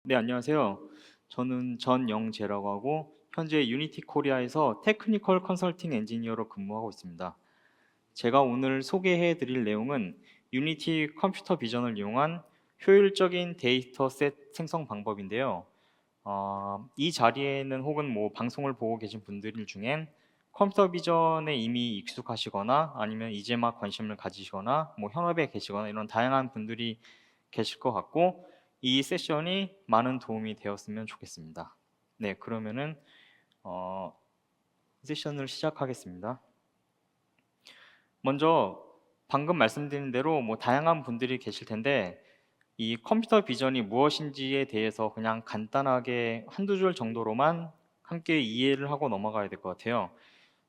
네, 안녕하세요. 저는 전영재라고 하고 현재 유니티 코리아에서 테크니컬 컨설팅 엔지니어로 근무하고 있습니다. 제가 오늘 소개해 드릴 내용은 유니티 컴퓨터 비전을 이용한 효율적인 데이터셋 생성 방법인데요. 이 자리에는 혹은 뭐 방송을 보고 계신 분들 중엔 컴퓨터 비전에 이미 익숙하시거나 아니면 이제 막 관심을 가지시거나 뭐 현업에 계시거나 이런 다양한 분들이 계실 것 같고 이 세션이 많은 도움이 되었으면 좋겠습니다. 네, 그러면은 어, 세션을 시작하겠습니다. 먼저 방금 말씀드린 대로 뭐 다양한 분들이 계실 텐데 이 컴퓨터 비전이 무엇인지에 대해서 그냥 간단하게 한두 줄 정도로만 함께 이해를 하고 넘어가야 될 것 같아요.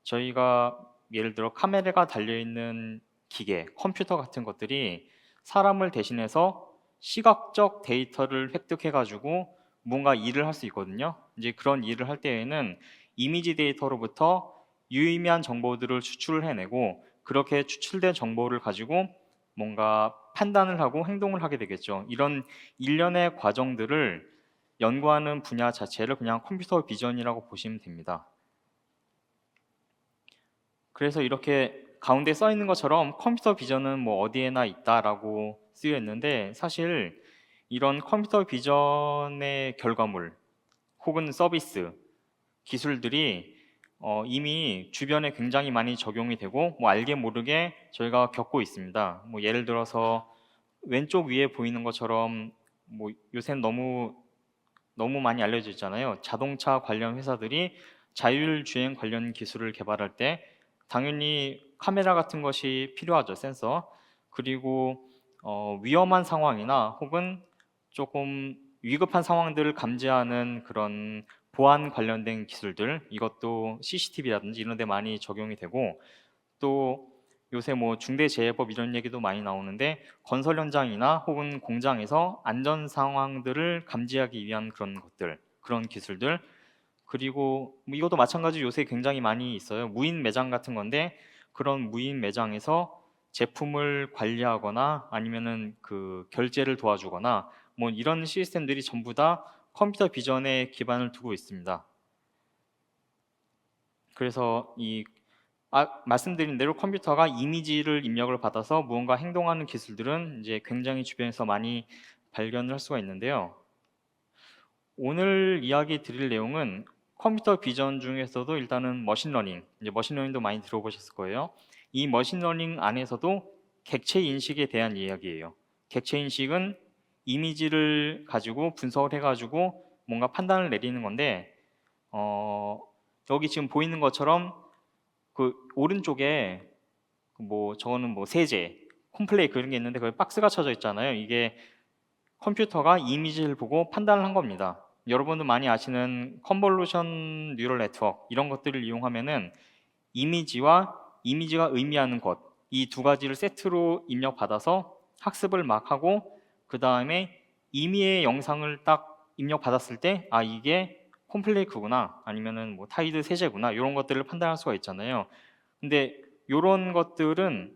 저희가 예를 들어 카메라가 달려있는 기계, 컴퓨터 같은 것들이 사람을 대신해서 시각적 데이터를 획득해가지고 뭔가 일을 할 수 있거든요. 이제 그런 일을 할 때에는 이미지 데이터로부터 유의미한 정보들을 추출을 해내고 그렇게 추출된 정보를 가지고 뭔가 판단을 하고 행동을 하게 되겠죠. 이런 일련의 과정들을 연구하는 분야 자체를 그냥 컴퓨터 비전이라고 보시면 됩니다. 그래서 이렇게 가운데 써 있는 것처럼 컴퓨터 비전은 뭐 어디에나 있다라고 쓰여 있는데 사실 이런 컴퓨터 비전의 결과물 혹은 서비스 기술들이 이미 주변에 굉장히 많이 적용이 되고 뭐 알게 모르게 저희가 겪고 있습니다. 뭐 예를 들어서 왼쪽 위에 보이는 것처럼 뭐 요새는 너무 많이 알려져 있잖아요. 자동차 관련 회사들이 자율주행 관련 기술을 개발할 때 당연히 카메라 같은 것이 필요하죠, 센서. 그리고 위험한 상황이나 혹은 조금 위급한 상황들을 감지하는 그런 보안 관련된 기술들, 이것도 CCTV라든지 이런 데 많이 적용이 되고 또 요새 뭐 중대재해법 이런 얘기도 많이 나오는데 건설 현장이나 혹은 공장에서 안전 상황들을 감지하기 위한 그런 것들, 그런 기술들 그리고 뭐 이것도 마찬가지 요새 굉장히 많이 있어요. 무인 매장 같은 건데 그런 무인 매장에서 제품을 관리하거나 아니면은 그 결제를 도와주거나 뭐 이런 시스템들이 전부 다 컴퓨터 비전에 기반을 두고 있습니다. 그래서 말씀드린 대로 컴퓨터가 이미지를 입력을 받아서 무언가 행동하는 기술들은 이제 굉장히 주변에서 많이 발견을 할 수가 있는데요. 오늘 이야기 드릴 내용은 컴퓨터 비전 중에서도 일단은 머신러닝, 이제 머신러닝도 많이 들어보셨을 거예요. 이 머신러닝 안에서도 객체 인식에 대한 이야기예요. 객체 인식은 이미지를 가지고 분석을 해가지고 뭔가 판단을 내리는 건데 어, 여기 지금 보이는 것처럼 그 오른쪽에 뭐 저거는 뭐 세제, 콤플레이 그런 게 있는데 거기 박스가 쳐져 있잖아요. 이게 컴퓨터가 이미지를 보고 판단을 한 겁니다. 여러분도 많이 아시는 컨볼루션 뉴럴 네트워크 이런 것들을 이용하면은 이미지가 의미하는 것 이 두 가지를 세트로 입력받아서 학습을 막 하고 그 다음에 임의의 영상을 딱 입력받았을 때 아 이게 콤플레이크구나 아니면은 뭐 타이드 세제구나 이런 것들을 판단할 수가 있잖아요. 근데 이런 것들은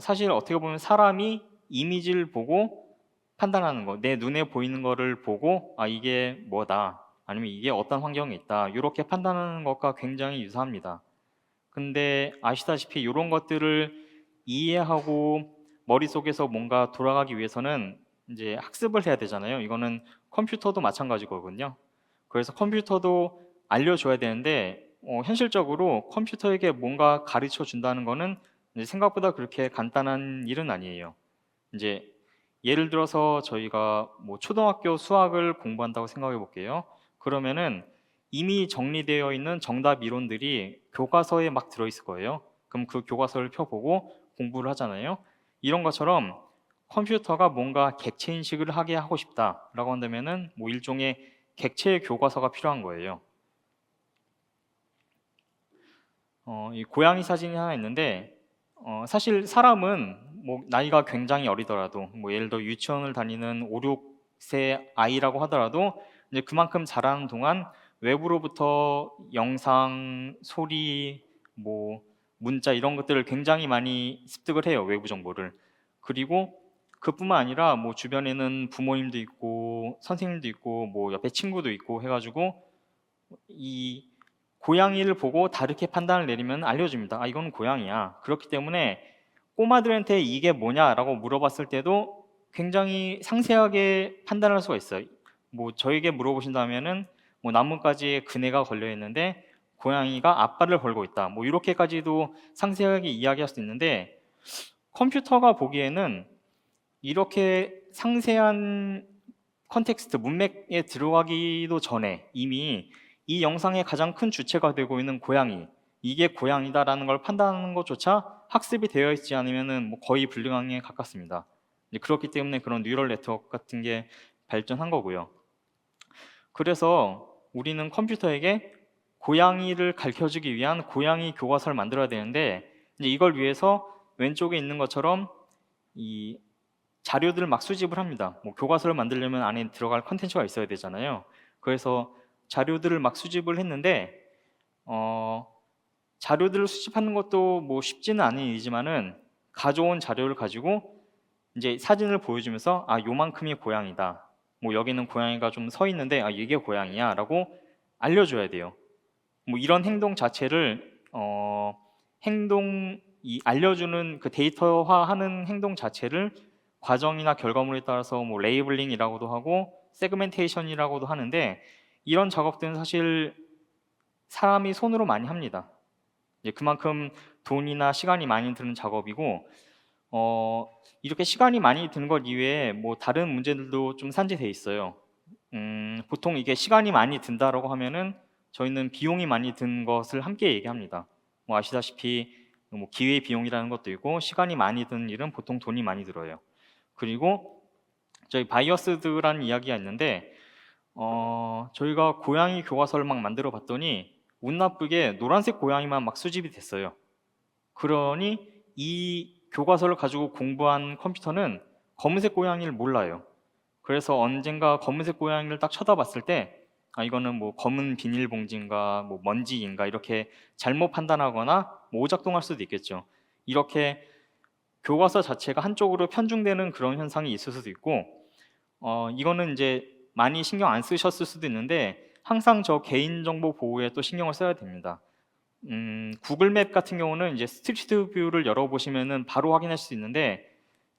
사실 어떻게 보면 사람이 이미지를 보고 판단하는 거, 내 눈에 보이는 거를 보고 아 이게 뭐다, 아니면 이게 어떤 환경에 있다 이렇게 판단하는 것과 굉장히 유사합니다. 근데 아시다시피 이런 것들을 이해하고 머릿속에서 뭔가 돌아가기 위해서는 이제 학습을 해야 되잖아요. 이거는 컴퓨터도 마찬가지거든요. 그래서 컴퓨터도 알려줘야 되는데 현실적으로 컴퓨터에게 뭔가 가르쳐 준다는 거는 이제 생각보다 그렇게 간단한 일은 아니에요. 이제 예를 들어서 저희가 뭐 초등학교 수학을 공부한다고 생각해 볼게요. 그러면은 이미 정리되어 있는 정답 이론들이 교과서에 막 들어있을 거예요. 그럼 그 교과서를 펴보고 공부를 하잖아요. 이런 것처럼 컴퓨터가 뭔가 객체 인식을 하게 하고 싶다라고 한다면은 뭐 일종의 객체 교과서가 필요한 거예요. 이 고양이 사진이 하나 있는데 사실 사람은 뭐 나이가 굉장히 어리더라도 뭐 예를 들어 유치원을 다니는 5, 6세 아이라고 하더라도 이제 그만큼 자라는 동안 외부로부터 영상, 소리, 뭐 문자 이런 것들을 굉장히 많이 습득을 해요. 외부 정보를. 그리고 그뿐만 아니라 뭐 주변에는 부모님도 있고 선생님도 있고 뭐 옆에 친구도 있고 해가지고 이 고양이를 보고 다르게 판단을 내리면 알려줍니다. 아, 이건 고양이야. 그렇기 때문에 꼬마들한테 이게 뭐냐라고 물어봤을 때도 굉장히 상세하게 판단할 수가 있어요. 뭐 저에게 물어보신다면은 뭐 나뭇가지에 그네가 걸려 있는데 고양이가 앞발을 걸고 있다. 뭐 이렇게까지도 상세하게 이야기할 수 있는데 컴퓨터가 보기에는 이렇게 상세한 컨텍스트 문맥에 들어가기도 전에 이미 이 영상의 가장 큰 주체가 되고 있는 고양이, 이게 고양이다라는 걸 판단하는 것조차 학습이 되어 있지 않으면 뭐 거의 불가능에 가깝습니다. 그렇기 때문에 그런 뉴럴 네트워크 같은 게 발전한 거고요. 그래서 우리는 컴퓨터에게 고양이를 가르쳐주기 위한 고양이 교과서를 만들어야 되는데 이제 이걸 위해서 왼쪽에 있는 것처럼 이 자료들을 막 수집을 합니다. 뭐 교과서를 만들려면 안에 들어갈 컨텐츠가 있어야 되잖아요. 그래서 자료들을 막 수집을 했는데 자료들을 수집하는 것도 뭐 쉽지는 않은 일이지만은 가져온 자료를 가지고 이제 사진을 보여주면서 아, 요만큼이 고양이다. 뭐 여기는 고양이가 좀 서 있는데 아, 이게 고양이야라고 알려줘야 돼요. 뭐 이런 행동 자체를 행동 이 알려주는 그 데이터화하는 행동 자체를 과정이나 결과물에 따라서 뭐 레이블링이라고도 하고 세그멘테이션이라고도 하는데 이런 작업들은 사실 사람이 손으로 많이 합니다. 이제 그만큼 돈이나 시간이 많이 드는 작업이고 이렇게 시간이 많이 드는 것 이외에 뭐 다른 문제들도 좀 산재돼 있어요. 보통 이게 시간이 많이 든다라고 하면은 저희는 비용이 많이 든 것을 함께 얘기합니다. 뭐 아시다시피 뭐 기회 비용이라는 것도 있고 시간이 많이 드는 일은 보통 돈이 많이 들어요. 그리고 저희 바이어스드라는 이야기가 있는데 저희가 고양이 교과서를 막 만들어 봤더니 운 나쁘게 노란색 고양이만 막 수집이 됐어요. 그러니 이 교과서를 가지고 공부한 컴퓨터는 검은색 고양이를 몰라요. 그래서 언젠가 검은색 고양이를 딱 쳐다봤을 때 아, 이거는 뭐 검은 비닐봉지인가 뭐 먼지인가 이렇게 잘못 판단하거나 뭐 오작동할 수도 있겠죠. 이렇게 교과서 자체가 한쪽으로 편중되는 그런 현상이 있을 수도 있고 이거는 이제 많이 신경 안 쓰셨을 수도 있는데 항상 저 개인정보 보호에 또 신경을 써야 됩니다. 구글맵 같은 경우는 이제 스트리트 뷰를 열어보시면은 바로 확인할 수 있는데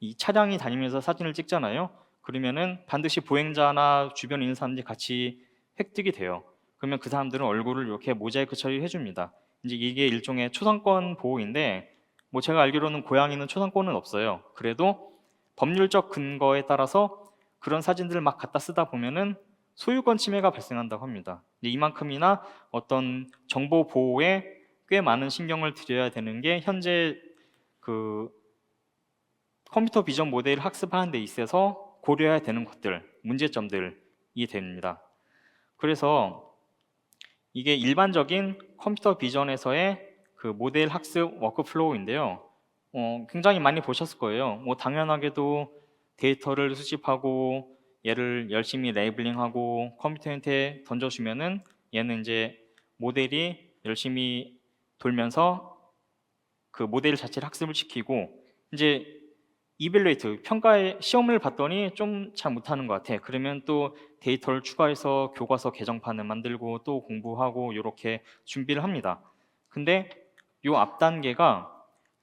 이 차량이 다니면서 사진을 찍잖아요. 그러면은 반드시 보행자나 주변에 있는 사람들이 같이 획득이 돼요. 그러면 그 사람들은 얼굴을 이렇게 모자이크 처리해 줍니다. 이제 이게 일종의 초상권 보호인데 뭐 제가 알기로는 고양이는 초상권은 없어요. 그래도 법률적 근거에 따라서 그런 사진들을 막 갖다 쓰다 보면은 소유권 침해가 발생한다고 합니다. 이만큼이나 어떤 정보 보호에 꽤 많은 신경을 들여야 되는 게 현재 그 컴퓨터 비전 모델 학습하는 데 있어서 고려해야 되는 것들, 문제점들이 됩니다. 그래서 이게 일반적인 컴퓨터 비전에서의 그 모델 학습 워크플로우인데요. 굉장히 많이 보셨을 거예요. 뭐 당연하게도 데이터를 수집하고 얘를 열심히 레이블링하고 컴퓨터한테 던져주면은 얘는 이제 모델이 열심히 돌면서 그 모델 자체를 학습을 시키고 이제 이밸루에이트 평가의 시험을 봤더니 좀 잘 못하는 것 같아. 그러면 또 데이터를 추가해서 교과서 개정판을 만들고 또 공부하고 이렇게 준비를 합니다. 근데 이 앞 단계가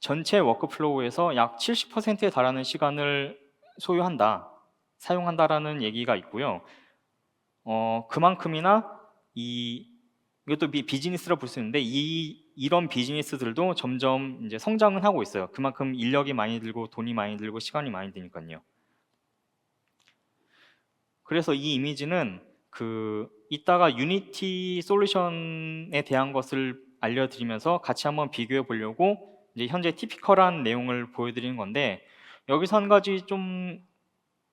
전체 워크플로우에서 약 70%에 달하는 시간을 소요한다, 사용한다라는 얘기가 있고요. 그만큼이나 이것도 비즈니스라 볼 수 있는데 이런 비즈니스들도 점점 이제 성장은 하고 있어요. 그만큼 인력이 많이 들고 돈이 많이 들고 시간이 많이 드니까요. 그래서 이 이미지는 이따가 유니티 솔루션에 대한 것을 알려드리면서 같이 한번 비교해 보려고 이제 현재 티피컬한 내용을 보여드리는 건데 여기서 한 가지 좀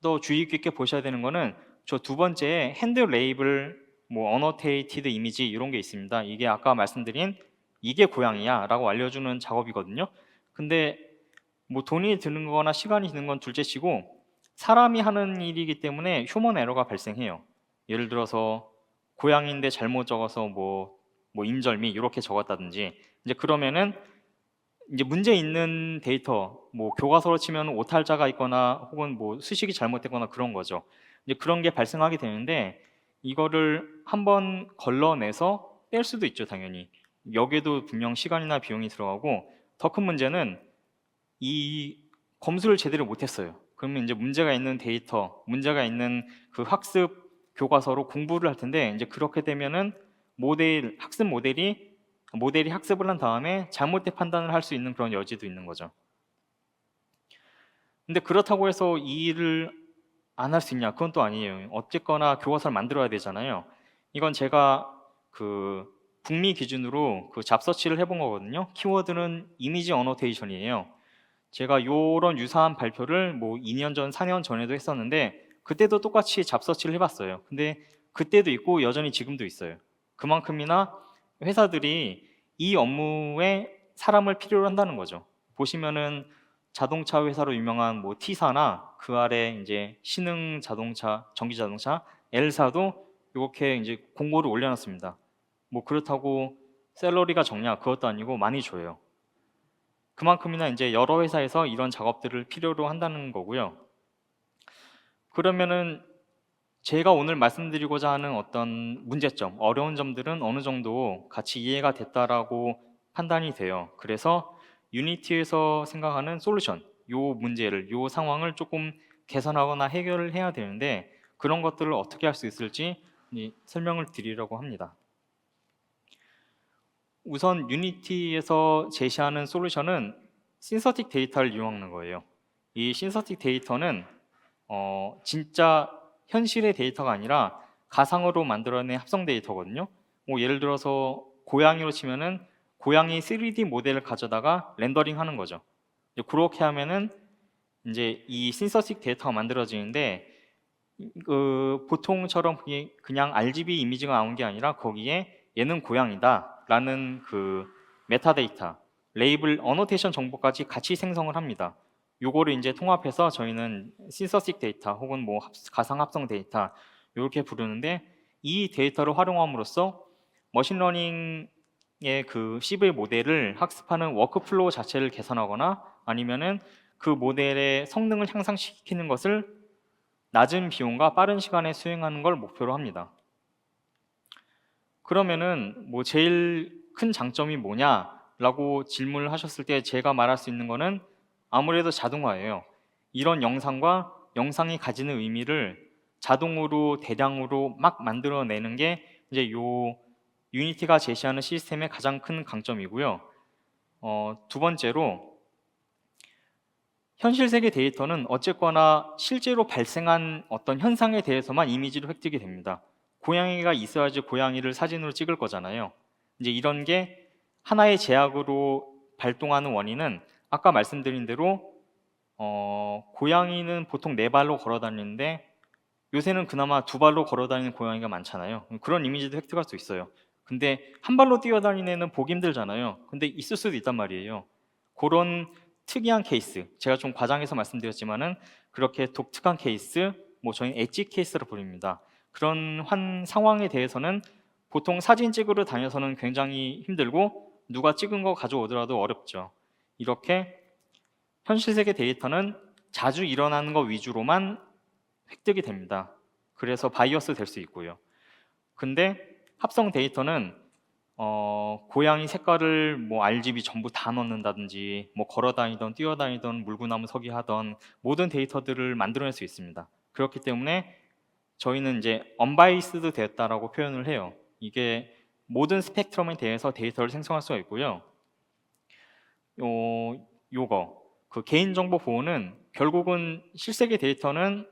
더 주의 깊게 보셔야 되는 거는 저 두 번째 핸드 레이블 뭐 어노테이티드 이미지 이런 게 있습니다. 이게 아까 말씀드린 이게 고양이야 라고 알려주는 작업이거든요. 근데 뭐 돈이 드는 거나 시간이 드는 건 둘째치고 사람이 하는 일이기 때문에 휴먼 에러가 발생해요. 예를 들어서 고양이인데 잘못 적어서 뭐 임절미 이렇게 적었다든지 이제 그러면은 이제 문제 있는 데이터, 뭐 교과서로 치면 오탈자가 있거나 혹은 뭐 수식이 잘못되거나 그런 거죠. 이제 그런 게 발생하게 되는데 이거를 한번 걸러내서 뺄 수도 있죠, 당연히. 여기에도 분명 시간이나 비용이 들어가고, 더 큰 문제는 이 검수를 제대로 못했어요. 그러면 이제 문제가 있는 데이터, 문제가 있는 그 학습 교과서로 공부를 할 텐데, 이제 그렇게 되면은 학습 모델이 학습을 한 다음에 잘못된 판단을 할 수 있는 그런 여지도 있는 거죠. 근데 그렇다고 해서 이 일을 안 할 수 있냐? 그건 또 아니에요. 어쨌거나 교과서를 만들어야 되잖아요. 이건 제가 그 북미 기준으로 그 잡서치를 해본 거거든요. 키워드는 이미지 어노테이션이에요. 제가 요런 유사한 발표를 뭐 2년 전, 4년 전에도 했었는데 그때도 똑같이 잡서치를 해봤어요. 근데 그때도 있고 여전히 지금도 있어요. 그만큼이나 회사들이 이 업무에 사람을 필요로 한다는 거죠. 보시면은 자동차 회사로 유명한 뭐 T사나 그 아래 이제 신흥 자동차, 전기 자동차 L사도 이렇게 이제 공고를 올려놨습니다. 뭐 그렇다고 샐러리가 적냐? 그것도 아니고 많이 줘요. 그만큼이나 이제 여러 회사에서 이런 작업들을 필요로 한다는 거고요. 그러면은 제가 오늘 말씀드리고자 하는 어떤 문제점, 어려운 점들은 어느 정도 같이 이해가 됐다라고 판단이 돼요. 그래서 유니티에서 생각하는 솔루션, 요 문제를, 요 상황을 조금 개선하거나 해결을 해야 되는데 그런 것들을 어떻게 할 수 있을지 설명을 드리려고 합니다. 우선 유니티에서 제시하는 솔루션은 신서틱 데이터를 이용하는 거예요. 이 신서틱 데이터는 진짜 현실의 데이터가 아니라 가상으로 만들어낸 합성 데이터거든요. 뭐 예를 들어서 고양이로 치면은 고양이 3D 모델을 가져다가 렌더링 하는 거죠. 이제 그렇게 하면은 이제 이 신서틱 데이터가 만들어지는데 보통처럼 그냥 RGB 이미지가 나온 게 아니라 거기에 얘는 고양이다라는 그 메타데이터, 레이블, 어노테이션 정보까지 같이 생성을 합니다. 요거를 이제 통합해서 저희는 신서틱 데이터 혹은 뭐 가상 합성 데이터 이렇게 부르는데 이 데이터를 활용함으로써 머신러닝의 그 CV 모델을 학습하는 워크플로우 자체를 개선하거나 아니면은 그 모델의 성능을 향상시키는 것을 낮은 비용과 빠른 시간에 수행하는 걸 목표로 합니다. 그러면은 뭐 제일 큰 장점이 뭐냐라고 질문을 하셨을 때 제가 말할 수 있는 거는 아무래도 자동화예요. 이런 영상과 영상이 가지는 의미를 자동으로 대량으로 막 만들어내는 게 이제 요 유니티가 제시하는 시스템의 가장 큰 강점이고요. 두 번째로 현실 세계 데이터는 어쨌거나 실제로 발생한 어떤 현상에 대해서만 이미지로 획득이 됩니다. 고양이가 있어야지 고양이를 사진으로 찍을 거잖아요. 이제 이런 게 하나의 제약으로 발동하는 원인은 아까 말씀드린 대로 고양이는 보통 네 발로 걸어 다니는데 요새는 그나마 두 발로 걸어 다니는 고양이가 많잖아요. 그런 이미지도 획득할 수 있어요. 근데 한 발로 뛰어다니는 애는 보기 힘들잖아요. 근데 있을 수도 있단 말이에요. 그런 특이한 케이스, 제가 좀 과장해서 말씀드렸지만은 그렇게 독특한 케이스, 뭐 저희는 엣지 케이스로 부릅니다. 그런 한 상황에 대해서는 보통 사진 찍으러 다녀서는 굉장히 힘들고 누가 찍은 거 가져오더라도 어렵죠. 이렇게 현실 세계 데이터는 자주 일어나는 거 위주로만 획득이 됩니다. 그래서 바이어스 될 수 있고요. 근데 합성 데이터는 고양이 색깔을 뭐 RGB 전부 다 넣는다든지 뭐 걸어다니던 뛰어다니던 물구나무 서기 하던 모든 데이터들을 만들어낼 수 있습니다. 그렇기 때문에 저희는 이제 언바이스드 되었다라고 표현을 해요. 이게 모든 스펙트럼에 대해서 데이터를 생성할 수가 있고요. 요거 그 개인정보 보호는 결국은 실제 데이터는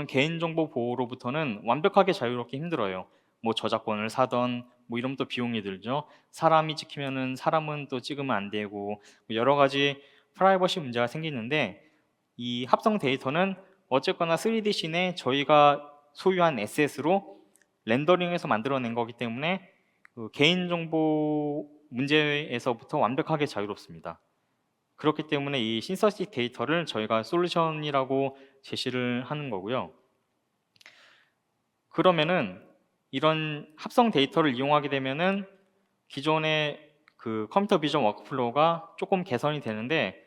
개인정보 보호로부터는 완벽하게 자유롭기 힘들어요. 뭐 저작권을 사던 뭐 이러면 또 비용이 들죠. 사람이 찍히면은 사람은 또 찍으면 안 되고 뭐 여러 가지 프라이버시 문제가 생기는데 이 합성 데이터는 어쨌거나 3D 씬에 저희가 소유한 에셋으로 렌더링해서 만들어낸 거기 때문에 그 개인정보 문제에서부터 완벽하게 자유롭습니다. 그렇기 때문에 이 신서틱 데이터를 저희가 솔루션이라고 제시를 하는 거고요. 그러면은 이런 합성 데이터를 이용하게 되면은 기존의 그 컴퓨터 비전 워크플로우가 조금 개선이 되는데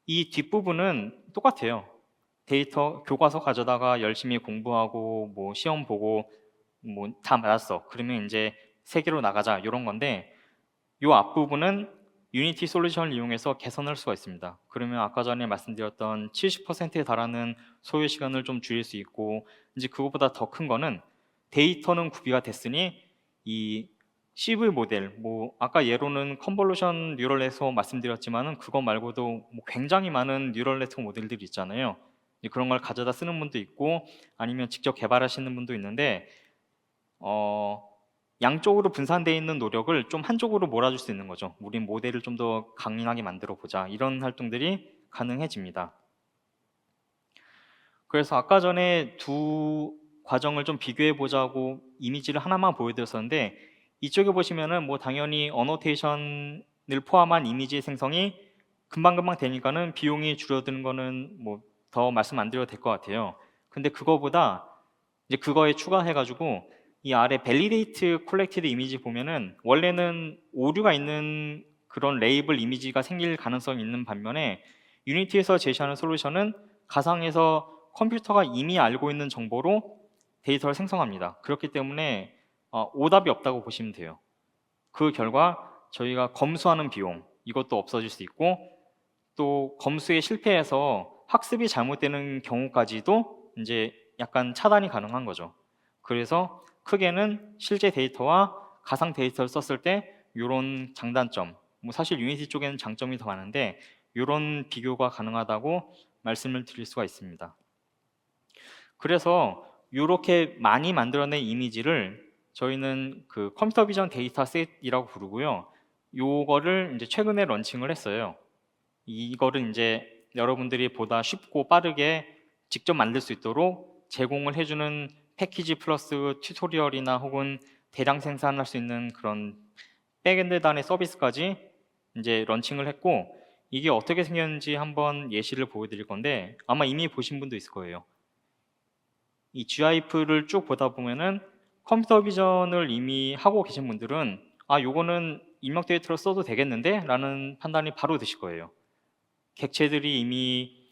이 뒷부분은 똑같아요. 데이터 교과서 가져다가 열심히 공부하고 뭐 시험 보고 뭐 다 맞았어. 그러면 이제 세계로 나가자 이런 건데 이 앞부분은 유니티 솔루션을 이용해서 개선할 수가 있습니다. 그러면 아까 전에 말씀드렸던 70%에 달하는 소요 시간을 좀 줄일 수 있고 이제 그것보다 더 큰 거는 데이터는 구비가 됐으니 이 CV 모델, 뭐 아까 예로는 컨볼루션 뉴럴 네트워크 말씀드렸지만은 그거 말고도 뭐 굉장히 많은 뉴럴 네트워크 모델들이 있잖아요. 그런 걸 가져다 쓰는 분도 있고 아니면 직접 개발하시는 분도 있는데 양쪽으로 분산되어 있는 노력을 좀 한쪽으로 몰아줄 수 있는 거죠. 우린 모델을 좀 더 강인하게 만들어 보자. 이런 활동들이 가능해집니다. 그래서 아까 전에 두 과정을 좀 비교해 보자고 이미지를 하나만 보여드렸었는데 이쪽에 보시면은 뭐 당연히 어노테이션을 포함한 이미지 생성이 금방금방 되니까는 비용이 줄어드는 거는 뭐 더 말씀 안 드려도 될 것 같아요. 근데 그거보다 이제 그거에 추가해가지고 이 아래 밸리데이트 콜렉티드 이미지 보면은 원래는 오류가 있는 그런 레이블 이미지가 생길 가능성이 있는 반면에 유니티에서 제시하는 솔루션은 가상에서 컴퓨터가 이미 알고 있는 정보로 데이터를 생성합니다. 그렇기 때문에 오답이 없다고 보시면 돼요. 그 결과 저희가 검수하는 비용 이것도 없어질 수 있고 또 검수에 실패해서 학습이 잘못되는 경우까지도 이제 약간 차단이 가능한 거죠. 그래서 크게는 실제 데이터와 가상 데이터를 썼을 때 이런 장단점, 뭐 사실 유니티 쪽에는 장점이 더 많은데 이런 비교가 가능하다고 말씀을 드릴 수가 있습니다. 그래서 이렇게 많이 만들어낸 이미지를 저희는 그 컴퓨터 비전 데이터셋이라고 부르고요. 요거를 이제 최근에 런칭을 했어요. 이거를 이제 여러분들이 보다 쉽고 빠르게 직접 만들 수 있도록 제공을 해주는 패키지 플러스 튜토리얼이나 혹은 대량 생산할 수 있는 그런 백엔드 단의 서비스까지 이제 런칭을 했고 이게 어떻게 생겼는지 한번 예시를 보여드릴 건데 아마 이미 보신 분도 있을 거예요. 이 GIF를 쭉 보다 보면은 컴퓨터 비전을 이미 하고 계신 분들은 요거는 입력 데이터로 써도 되겠는데? 라는 판단이 바로 드실 거예요. 객체들이 이미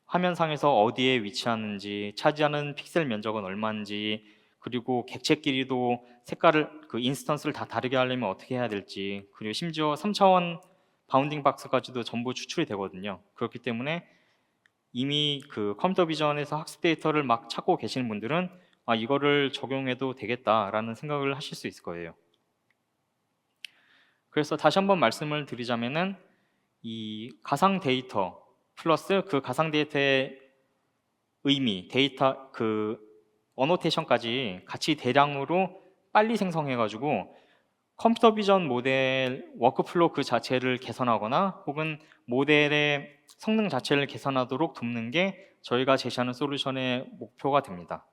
화면상에서 어디에 위치하는지, 차지하는 픽셀 면적은 얼마인지, 그리고 객체끼리도 색깔을 그 인스턴스를 다 다르게 하려면 어떻게 해야 될지, 그리고 심지어 3차원 바운딩 박스까지도 전부 추출이 되거든요. 그렇기 때문에 이미 그 컴퓨터 비전에서 학습 데이터를 막 찾고 계시는 분들은 이거를 적용해도 되겠다라는 생각을 하실 수 있을 거예요. 그래서 다시 한번 말씀을 드리자면은 이 가상 데이터 플러스 그 가상 데이터의 의미, 데이터 그 어노테이션까지 같이 대량으로 빨리 생성해가지고 컴퓨터 비전 모델 워크플로우 그 자체를 개선하거나 혹은 모델의 성능 자체를 개선하도록 돕는 게 저희가 제시하는 솔루션의 목표가 됩니다.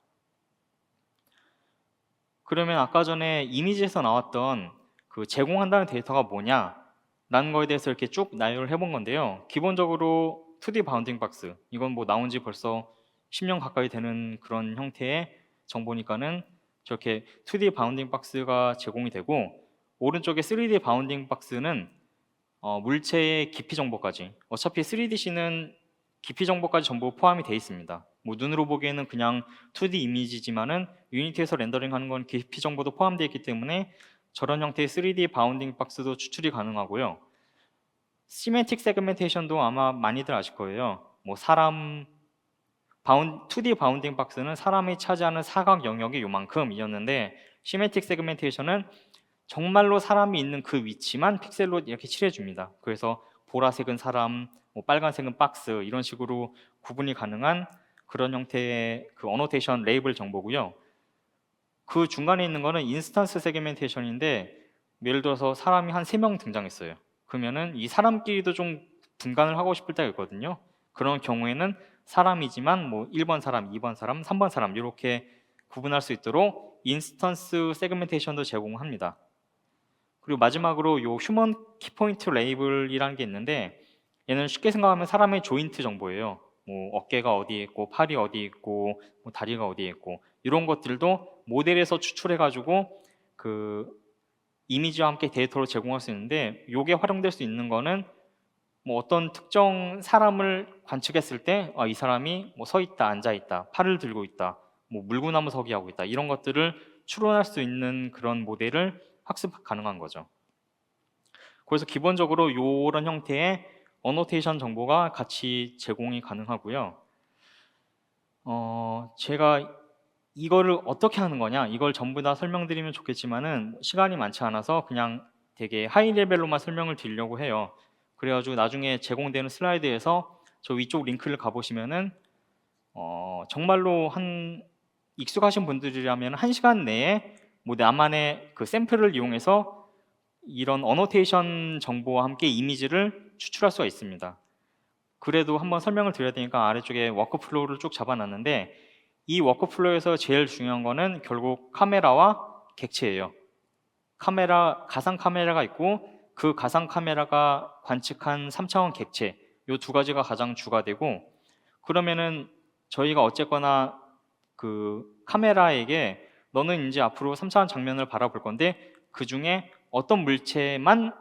그러면 아까 전에 이미지에서 나왔던 그 제공한다는 데이터가 뭐냐 라는 거에 대해서 이렇게 쭉 나열을 해본 건데요. 기본적으로 2D 바운딩 박스, 이건 뭐 나온 지 벌써 10년 가까이 되는 그런 형태의 정보니까는 저렇게 2D 바운딩 박스가 제공이 되고 오른쪽에 3D 바운딩 박스는 물체의 깊이 정보까지, 어차피 3DC는 깊이 정보까지 전부 포함이 되어 있습니다. 뭐 눈으로 보기에는 그냥 2D 이미지지만은 유니티에서 렌더링하는 건 깊이 정보도 포함되어 있기 때문에 저런 형태의 3D 바운딩 박스도 추출이 가능하고요. 시멘틱 세그멘테이션도 아마 많이들 아실 거예요. 뭐 2D 바운딩 박스는 사람이 차지하는 사각 영역이 요만큼이었는데 시멘틱 세그멘테이션은 정말로 사람이 있는 그 위치만 픽셀로 이렇게 칠해 줍니다. 그래서 보라색은 사람, 뭐 빨간색은 박스 이런 식으로 구분이 가능한 그런 형태의 그 어노테이션 레이블 정보고요. 그 중간에 있는 거는 인스턴스 세그멘테이션인데 예를 들어서 사람이 한 3명 등장했어요. 그러면은 이 사람끼리도 좀 분간을 하고 싶을 때가 있거든요. 그런 경우에는 사람이지만 뭐 1번 사람, 2번 사람, 3번 사람 이렇게 구분할 수 있도록 인스턴스 세그멘테이션도 제공합니다. 그리고 마지막으로 요 휴먼 키포인트 레이블이라는 게 있는데 얘는 쉽게 생각하면 사람의 조인트 정보예요. 뭐 어깨가 어디에 있고 팔이 어디에 있고 뭐 다리가 어디에 있고 이런 것들도 모델에서 추출해 가지고 그 이미지와 함께 데이터로 제공할 수 있는데, 이게 활용될 수 있는 거는 뭐 어떤 특정 사람을 관측했을 때 이 사람이 뭐 서 있다, 앉아 있다, 팔을 들고 있다, 뭐 물구나무 서기 하고 있다, 이런 것들을 추론할 수 있는 그런 모델을 학습 가능한 거죠. 그래서 기본적으로 이런 형태의 어노테이션 정보가 같이 제공이 가능하고요. 제가 이거를 어떻게 하는 거냐, 이걸 전부 다 설명드리면 좋겠지만은 시간이 많지 않아서 그냥 되게 하이 레벨로만 설명을 드리려고 해요. 그래가지고 나중에 제공되는 슬라이드에서 저 위쪽 링크를 가보시면은 정말로 익숙하신 분들이라면 1시간 내에 뭐 나만의 그 샘플을 이용해서 이런 어노테이션 정보와 함께 이미지를 추출할 수가 있습니다. 그래도 한번 설명을 드려야 되니까 아래쪽에 워크플로우를 쭉 잡아놨는데, 이 워크플로우에서 제일 중요한 거는 결국 카메라와 객체예요. 가상 카메라가 있고 그 가상 카메라가 관측한 3차원 객체, 이 두 가지가 가장 주가 되고, 그러면은 저희가 어쨌거나 그 카메라에게 너는 이제 앞으로 3차원 장면을 바라볼 건데 그 중에 어떤 물체만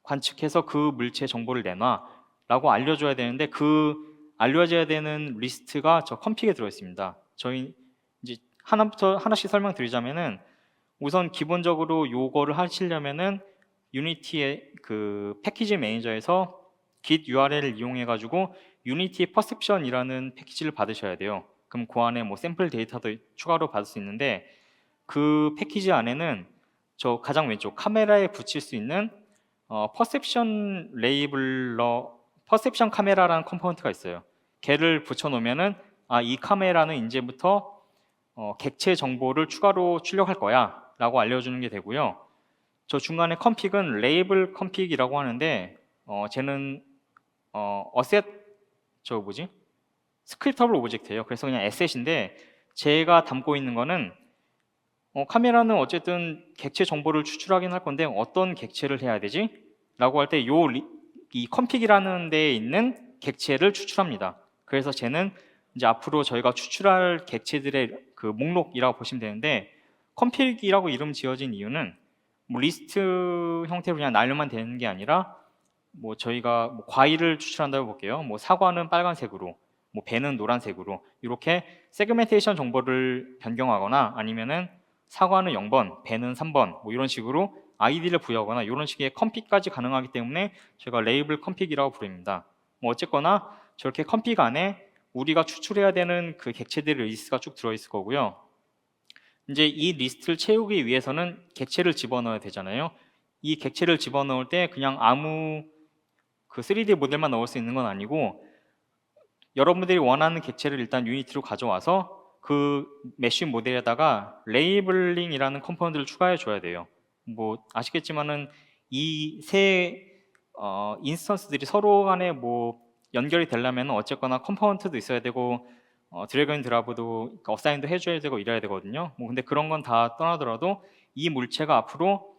관측해서 그 물체 정보를 내놔 라고 알려줘야 되는데, 그 알려줘야 되는 리스트가 저 컴픽에 들어 있습니다. 저희 이제 하나씩 설명드리자면은, 우선 기본적으로 요거를 하시려면은 유니티의 그 패키지 매니저에서 git URL을 이용해 가지고 유니티 퍼셉션이라는 패키지를 받으셔야 돼요. 그럼 그 안에 뭐 샘플 데이터도 추가로 받을 수 있는데, 그 패키지 안에는 저 가장 왼쪽 카메라에 붙일 수 있는 퍼셉션 레이블러, 퍼셉션 카메라라는 컴포넌트가 있어요. 걔를 붙여놓으면은 이 카메라는 이제부터 객체 정보를 추가로 출력할 거야 라고 알려주는 게 되고요. 저 중간에 컴픽은 레이블 컴픽이라고 하는데, 쟤는 어셋, 저 뭐지? 스크립터블 오브젝트예요. 그래서 그냥 에셋인데, 제가 담고 있는 거는 카메라는 어쨌든 객체 정보를 추출하긴 할 건데 어떤 객체를 해야 되지? 라고 할 때 이 컴픽이라는 데에 있는 객체를 추출합니다. 그래서 쟤는 이제 앞으로 저희가 추출할 객체들의 그 목록이라고 보시면 되는데, 컴픽이라고 이름 지어진 이유는 뭐 리스트 형태로 그냥 날려만 되는 게 아니라, 뭐 저희가 뭐 과일을 추출한다고 볼게요. 뭐 사과는 빨간색으로, 뭐 배는 노란색으로, 이렇게 세그멘테이션 정보를 변경하거나 아니면은 사과는 0번, 배는 3번, 뭐 이런 식으로 아이디를 부여하거나 이런 식의 컴픽까지 가능하기 때문에 제가 레이블 컴픽이라고 부릅니다. 뭐 어쨌거나 저렇게 컴픽 안에 우리가 추출해야 되는 그 객체들의 리스트가 쭉 들어있을 거고요. 이제 이 리스트를 채우기 위해서는 객체를 집어넣어야 되잖아요. 이 객체를 집어넣을 때 그냥 아무 그 3D 모델만 넣을 수 있는 건 아니고, 여러분들이 원하는 객체를 일단 유니티로 가져와서 그 메쉬 모델에다가 레이블링이라는 컴포넌트를 추가해 줘야 돼요. 뭐 아시겠지만은 이 세 인스턴스들이 서로 간에 뭐 연결이 되려면 어쨌거나 컴포넌트도 있어야 되고 드래그 앤 드랍도 어사인도 해줘야 되고 이래야 되거든요. 뭐 근데 그런 건 다 떠나더라도 이 물체가 앞으로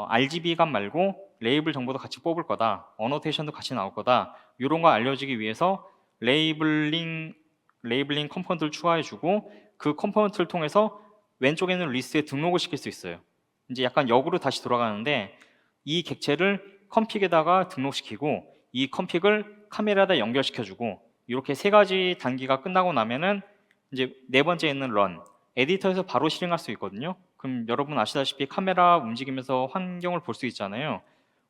RGB 값 말고 레이블 정보도 같이 뽑을 거다, 어노테이션도 같이 나올 거다, 이런 거 알려주기 위해서 레이블링 컴포넌트를 추가해주고, 그 컴포넌트를 통해서 왼쪽에 있는 리스트에 등록을 시킬 수 있어요. 이제 약간 역으로 다시 돌아가는데, 이 객체를 컴픽에다가 등록시키고 이 컴픽을 카메라에다 연결시켜주고, 이렇게 세 가지 단계가 끝나고 나면은 이제 네 번째 있는 런, 에디터에서 바로 실행할 수 있거든요. 그럼 여러분 아시다시피 카메라 움직이면서 환경을 볼 수 있잖아요.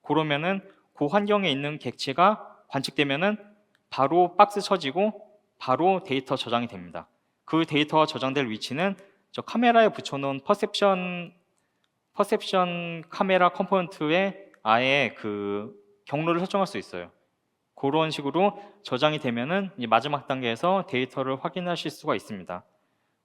그러면은 그 환경에 있는 객체가 관측되면은 바로 박스 쳐지고 바로 데이터 저장이 됩니다. 그 데이터가 저장될 위치는 저 카메라에 붙여놓은 퍼셉션 카메라 컴포넌트에 아예 그 경로를 설정할 수 있어요. 그런 식으로 저장이 되면은 이제 마지막 단계에서 데이터를 확인하실 수가 있습니다.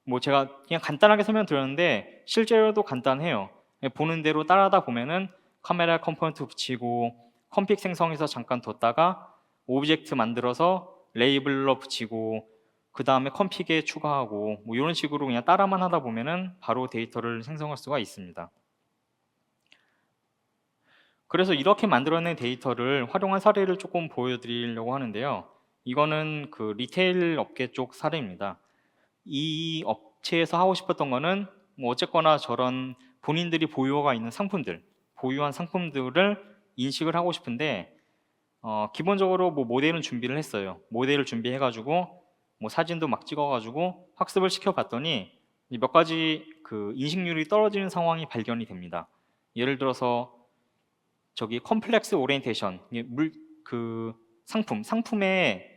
뭐 제가 그냥 간단하게 설명드렸는데 실제로도 간단해요. 보는 대로 따라하다 보면은 카메라 컴포넌트 붙이고 컴픽 생성해서 잠깐 뒀다가 오브젝트 만들어서 레이블러 붙이고 그 다음에 컴픽에 추가하고 뭐 이런 식으로 그냥 따라만 하다 보면은 바로 데이터를 생성할 수가 있습니다. 그래서 이렇게 만들어낸 데이터를 활용한 사례를 조금 보여드리려고 하는데요. 이거는 그 리테일 업계 쪽 사례입니다. 이 업체에서 하고 싶었던 거는 뭐 어쨌거나 저런 본인들이 보유가 있는 상품들, 보유한 상품들을 인식을 하고 싶은데 기본적으로 뭐 모델은 준비를 했어요. 모델을 준비해가지고 뭐 사진도 막 찍어가지고 학습을 시켜봤더니 몇 가지 그 인식률이 떨어지는 상황이 발견이 됩니다. 예를 들어서 저기 컴플렉스 오리엔테이션, 그 상품의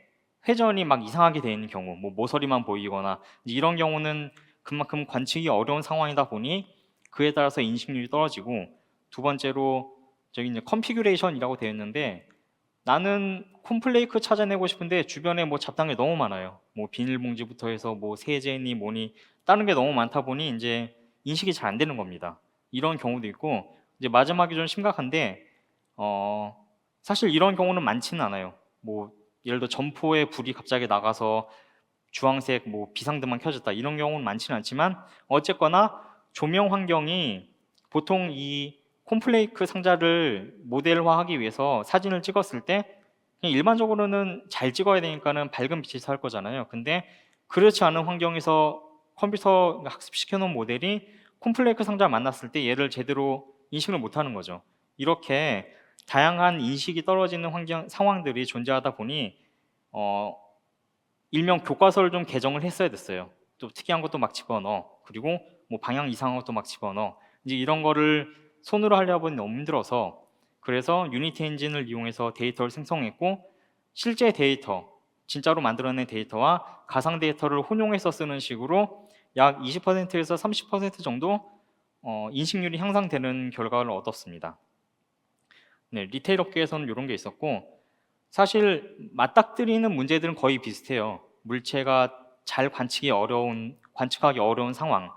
회전이 막 이상하게 되어 있는 경우, 뭐 모서리만 보이거나 이런 경우는 그만큼 관측이 어려운 상황이다 보니 그에 따라서 인식률이 떨어지고, 두 번째로 저기 이제 컨피규레이션이라고 되어 있는데 나는 콘플레이크 찾아내고 싶은데 주변에 뭐 잡다한 게 너무 많아요. 뭐 비닐봉지부터 해서 뭐 세제니 뭐니 다른 게 너무 많다 보니 이제 인식이 잘 안 되는 겁니다. 이런 경우도 있고, 이제 마지막이 좀 심각한데 사실 이런 경우는 많지는 않아요. 뭐 예를 들어 점포에 불이 갑자기 나가서 주황색 뭐 비상등만 켜졌다 이런 경우는 많지는 않지만, 어쨌거나 조명 환경이 보통 이 콘플레이크 상자를 모델화하기 위해서 사진을 찍었을 때 그냥 일반적으로는 잘 찍어야 되니까는 밝은 빛에서 할 거잖아요. 근데 그렇지 않은 환경에서 컴퓨터 학습시켜 놓은 모델이 콘플레이크 상자 만났을 때 얘를 제대로 인식을 못 하는 거죠. 이렇게 다양한 인식이 떨어지는 상황들이 존재하다 보니 일명 교과서를 좀 개정을 했어야 됐어요. 또 특이한 것도 막 집어넣어. 그리고 뭐 방향 이상한 것도 막 집어넣어. 이제 이런 거를 손으로 하려다 보니 너무 힘들어서, 그래서 유니티 엔진을 이용해서 데이터를 생성했고, 실제 데이터, 진짜로 만들어낸 데이터와 가상 데이터를 혼용해서 쓰는 식으로 약 20%에서 30% 정도 인식률이 향상되는 결과를 얻었습니다. 네, 리테일 업계에서는 이런 게 있었고, 사실 맞닥뜨리는 문제들은 거의 비슷해요. 물체가 잘 관측하기 어려운 상황이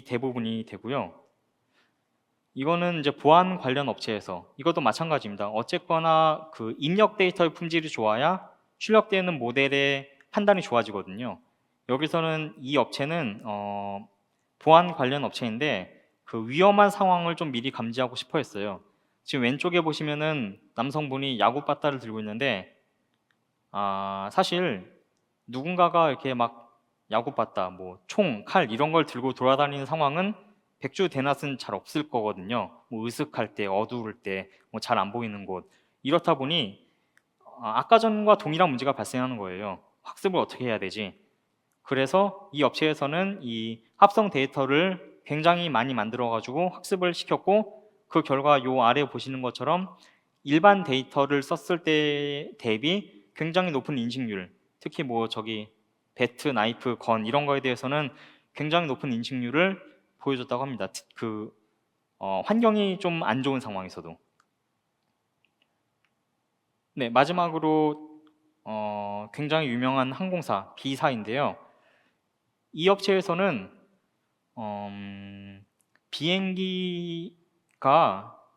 대부분이 되고요. 이거는 이제 보안 관련 업체에서 이것도 마찬가지입니다. 어쨌거나 그 입력 데이터의 품질이 좋아야 출력되는 모델의 판단이 좋아지거든요. 여기서는 이 업체는 보안 관련 업체인데 그 위험한 상황을 좀 미리 감지하고 싶어 했어요. 지금 왼쪽에 보시면은 남성분이 야구 바타를 들고 있는데 사실 누군가가 이렇게 막 야구 바타, 뭐 총, 칼 이런 걸 들고 돌아다니는 상황은 백주대낮은 잘 없을 거거든요. 뭐 으슥할 때, 어두울 때, 뭐 잘 안 보이는 곳. 이렇다 보니 아까 전과 동일한 문제가 발생하는 거예요. 학습을 어떻게 해야 되지? 그래서 이 업체에서는 이 합성 데이터를 굉장히 많이 만들어 가지고 학습을 시켰고, 그 결과 요 아래 보시는 것처럼 일반 데이터를 썼을 때 대비 굉장히 높은 인식률, 특히 뭐 저기 배트, 나이프, 건 이런 거에 대해서는 굉장히 높은 인식률을 보여줬다고 합니다. 환경이 좀 안 좋은 상황에서도. 네, 마지막으로 굉장히 유명한 항공사 B사인데요. 이 업체에서는 비행기가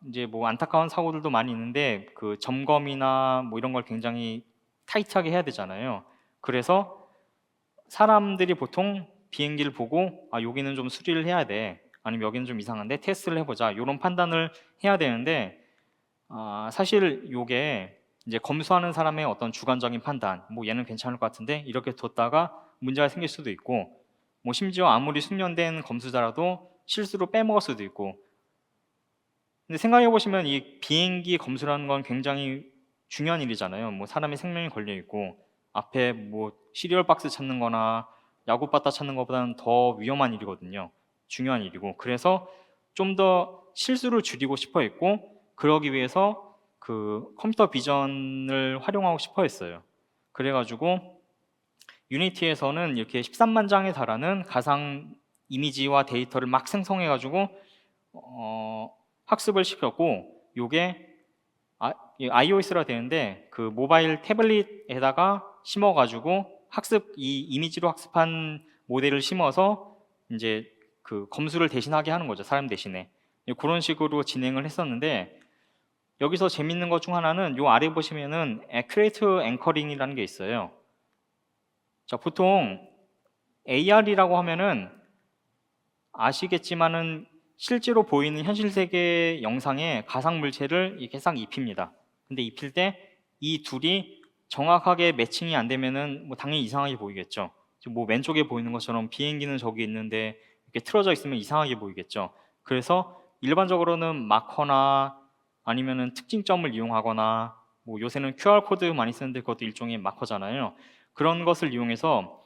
이제 뭐 안타까운 사고들도 많이 있는데 그 점검이나 뭐 이런 걸 굉장히 타이트하게 해야 되잖아요. 그래서 사람들이 보통 비행기를 보고 여기는 좀 수리를 해야 돼, 아니면 여기는 좀 이상한데 테스트를 해보자, 이런 판단을 해야 되는데 사실 요게 이제 검수하는 사람의 어떤 주관적인 판단, 뭐 얘는 괜찮을 것 같은데 이렇게 뒀다가 문제가 생길 수도 있고, 뭐 심지어 아무리 숙련된 검수자라도 실수로 빼먹을 수도 있고. 근데 생각해 보시면 이 비행기 검수라는 건 굉장히 중요한 일이잖아요. 뭐 사람의 생명이 걸려 있고, 앞에 뭐 시리얼 박스 찾는 거나 야구 바타 찾는 것보다는 더 위험한 일이거든요. 중요한 일이고. 그래서 좀 더 실수를 줄이고 싶어 했고, 그러기 위해서 그 컴퓨터 비전을 활용하고 싶어 했어요. 그래가지고 유니티에서는 이렇게 13만 장에 달하는 가상 이미지와 데이터를 막 생성해가지고 학습을 시켰고, 요게 iOS라 되는데 그 모바일 태블릿에다가 심어가지고 이 이미지로 학습한 모델을 심어서 이제 그 검수를 대신하게 하는 거죠, 사람 대신에. 그런 식으로 진행을 했었는데, 여기서 재밌는 것 중 하나는 요 아래 보시면은 Accurate Anchoring이라는 게 있어요. 자, 보통 AR이라고 하면은 아시겠지만은 실제로 보이는 현실 세계 영상에 가상 물체를 이렇게 싹 입힙니다. 근데 입힐 때 이 둘이 정확하게 매칭이 안 되면은 뭐 당연히 이상하게 보이겠죠. 지금 뭐 왼쪽에 보이는 것처럼 비행기는 저기 있는데 이렇게 틀어져 있으면 이상하게 보이겠죠. 그래서 일반적으로는 마커나 아니면은 특징점을 이용하거나 뭐 요새는 QR 코드 많이 쓰는데 그것도 일종의 마커잖아요. 그런 것을 이용해서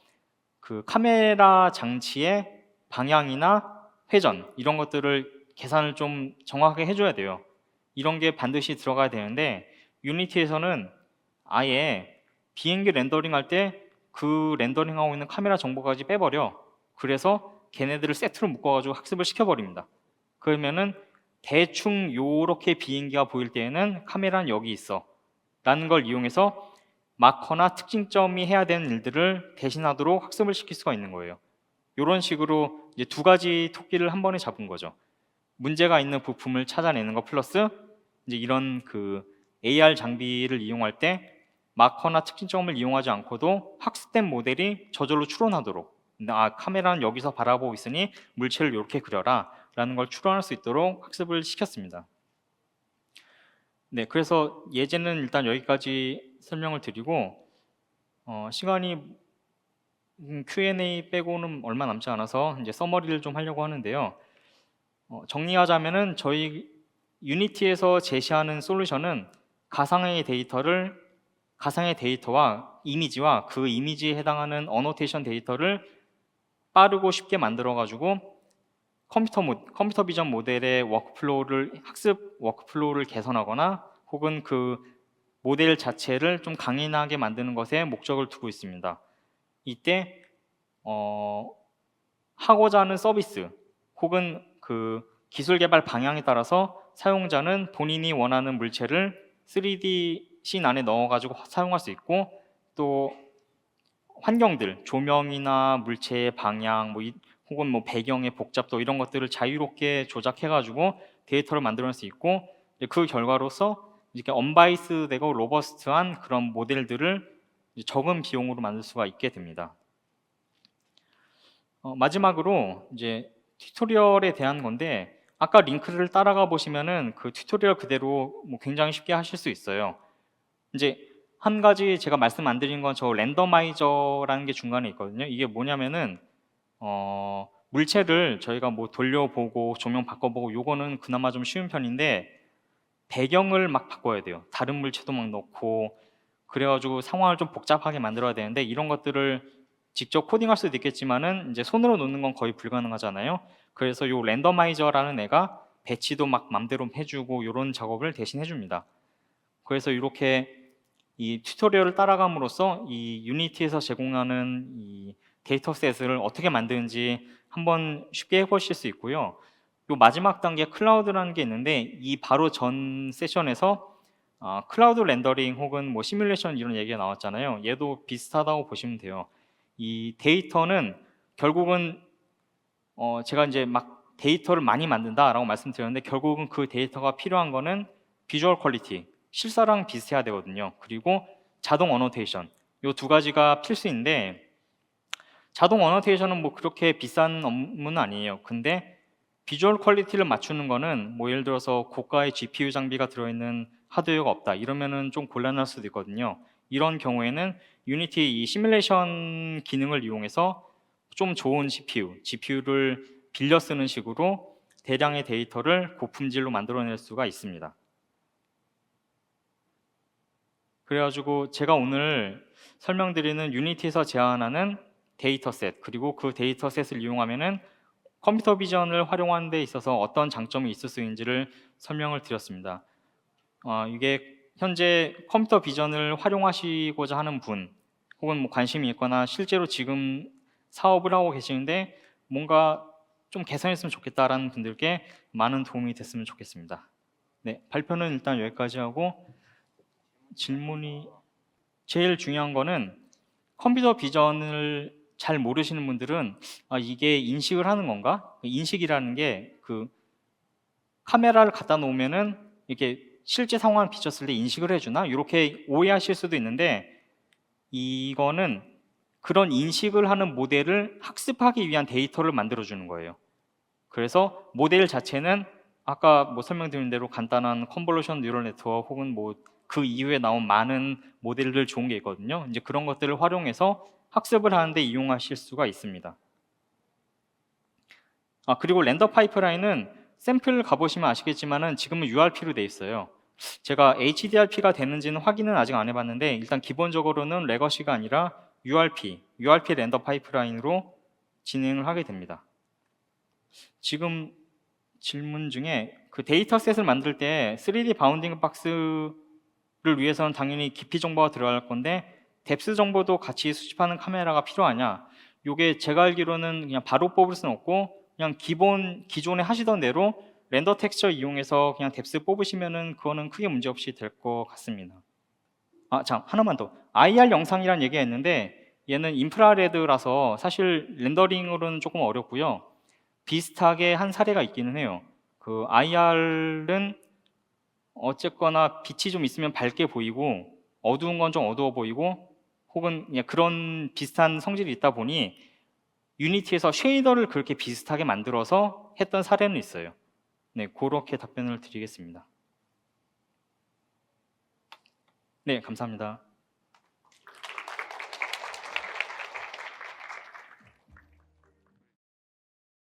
그 카메라 장치의 방향이나 회전 이런 것들을 계산을 좀 정확하게 해줘야 돼요. 이런 게 반드시 들어가야 되는데 유니티에서는 아예 비행기 렌더링 할 때 그 렌더링하고 있는 카메라 정보까지 빼버려. 그래서 걔네들을 세트로 묶어가지고 학습을 시켜버립니다. 그러면은 대충 요렇게 비행기가 보일 때에는 카메라는 여기 있어 라는 걸 이용해서 마커나 특징점이 해야 되는 일들을 대신하도록 학습을 시킬 수가 있는 거예요. 이런 식으로 이제 두 가지 토끼를 한 번에 잡은 거죠. 문제가 있는 부품을 찾아내는 것 플러스 이제 이런 그 AR 장비를 이용할 때 마커나 특징점을 이용하지 않고도 학습된 모델이 저절로 추론하도록 카메라는 여기서 바라보고 있으니 물체를 이렇게 그려라 라는 걸 추론할 수 있도록 학습을 시켰습니다. 네, 그래서 예제는 일단 여기까지 설명을 드리고 시간이 Q&A 빼고는 얼마 남지 않아서 이제 서머리를 좀 하려고 하는데요. 정리하자면은 저희 유니티에서 제시하는 솔루션은 가상의 데이터와 이미지와 그 이미지에 해당하는 어노테이션 데이터를 빠르고 쉽게 만들어 가지고 컴퓨터 비전 모델의 학습 워크플로우를 개선하거나 혹은 그 모델 자체를 좀 강인하게 만드는 것에 목적을 두고 있습니다. 이때 하고자 하는 서비스 혹은 그 기술 개발 방향에 따라서 사용자는 본인이 원하는 물체를 3D 씬 안에 넣어가지고 사용할 수 있고 또 환경들, 조명이나 물체의 방향, 혹은 뭐 배경의 복잡도 이런 것들을 자유롭게 조작해가지고 데이터를 만들어낼 수 있고 그 결과로서 이렇게 언바이스되고 로버스트한 그런 모델들을 적은 비용으로 만들 수가 있게 됩니다. 마지막으로 이제 튜토리얼에 대한 건데 아까 링크를 따라가 보시면은 그 튜토리얼 그대로 뭐 굉장히 쉽게 하실 수 있어요. 이제 한 가지 제가 말씀 안 드린 건 저 랜더마이저라는 게 중간에 있거든요. 이게 뭐냐면은 물체를 저희가 뭐 돌려보고 조명 바꿔보고 요거는 그나마 좀 쉬운 편인데 배경을 막 바꿔야 돼요. 다른 물체도 막 넣고 그래가지고 상황을 좀 복잡하게 만들어야 되는데 이런 것들을 직접 코딩할 수도 있겠지만은 이제 손으로 놓는 건 거의 불가능하잖아요. 그래서 요 랜더마이저라는 애가 배치도 막 맘대로 해주고 이런 작업을 대신 해줍니다. 그래서 이렇게 이 튜토리얼을 따라감으로써 이 유니티에서 제공하는 이 데이터셋을 어떻게 만드는지 한번 쉽게 해보실 수 있고요. 요 마지막 단계 클라우드라는 게 있는데 이 바로 전 세션에서 클라우드 렌더링 혹은 뭐 시뮬레이션 이런 얘기가 나왔잖아요. 얘도 비슷하다고 보시면 돼요. 이 데이터는 결국은 제가 이제 막 데이터를 많이 만든다라고 말씀드렸는데 결국은 그 데이터가 필요한 거는 비주얼 퀄리티, 실사랑 비슷해야 되거든요. 그리고 자동 어노테이션 요 두 가지가 필수인데 자동 어노테이션은 뭐 그렇게 비싼 업무는 아니에요. 근데 비주얼 퀄리티를 맞추는 거는 뭐 예를 들어서 고가의 GPU 장비가 들어있는 하드웨어가 없다 이러면은 좀 곤란할 수도 있거든요. 이런 경우에는 유니티 이 시뮬레이션 기능을 이용해서 좀 좋은 GPU를 빌려 쓰는 식으로 대량의 데이터를 고품질로 만들어낼 수가 있습니다. 그래가지고 제가 오늘 설명드리는 유니티에서 제안하는 데이터셋 그리고 그 데이터셋을 이용하면은 컴퓨터 비전을 활용하는 데 있어서 어떤 장점이 있을 수 있는지를 설명을 드렸습니다. 이게 현재 컴퓨터 비전을 활용하시고자 하는 분 혹은 뭐 관심이 있거나 실제로 지금 사업을 하고 계시는데 뭔가 좀 개선했으면 좋겠다라는 분들께 많은 도움이 됐으면 좋겠습니다. 네, 발표는 일단 여기까지 하고 질문이 제일 중요한 거는 컴퓨터 비전을 잘 모르시는 분들은 이게 인식을 하는 건가? 인식이라는 게 그 카메라를 갖다 놓으면은 이렇게 실제 상황을 비췄을 때 인식을 해주나? 이렇게 오해하실 수도 있는데 이거는 그런 인식을 하는 모델을 학습하기 위한 데이터를 만들어주는 거예요. 그래서 모델 자체는 아까 뭐 설명드린 대로 간단한 컨볼루션 뉴럴 네트워크 혹은 뭐 그 이후에 나온 많은 모델들 좋은 게 있거든요. 이제 그런 것들을 활용해서 학습을 하는데 이용하실 수가 있습니다. 그리고 렌더 파이프라인은 샘플 가보시면 아시겠지만은 지금은 URP로 돼 있어요. 제가 HDRP가 되는지는 확인은 아직 안 해봤는데 일단 기본적으로는 레거시가 아니라 URP 렌더 파이프라인으로 진행을 하게 됩니다. 지금 질문 중에 그 데이터셋을 만들 때 3D 바운딩 박스를 위해서는 당연히 깊이 정보가 들어갈 건데 뎁스 정보도 같이 수집하는 카메라가 필요하냐? 요게 제가 알기로는 그냥 바로 뽑을 수는 없고 그냥 기존에 하시던 대로 렌더 텍스처 이용해서 그냥 뎁스 뽑으시면은 그거는 크게 문제 없이 될 것 같습니다. 참 하나만 더. IR 영상이란 얘기가 있는데 얘는 인프라레드라서 사실 렌더링으로는 조금 어렵고요. 비슷하게 한 사례가 있기는 해요. 그 IR은 어쨌거나 빛이 좀 있으면 밝게 보이고 어두운 건 좀 어두워 보이고 혹은 그냥 그런 비슷한 성질이 있다 보니 유니티에서 쉐이더를 그렇게 비슷하게 만들어서 했던 사례는 있어요. 네, 그렇게 답변을 드리겠습니다. 네, 감사합니다.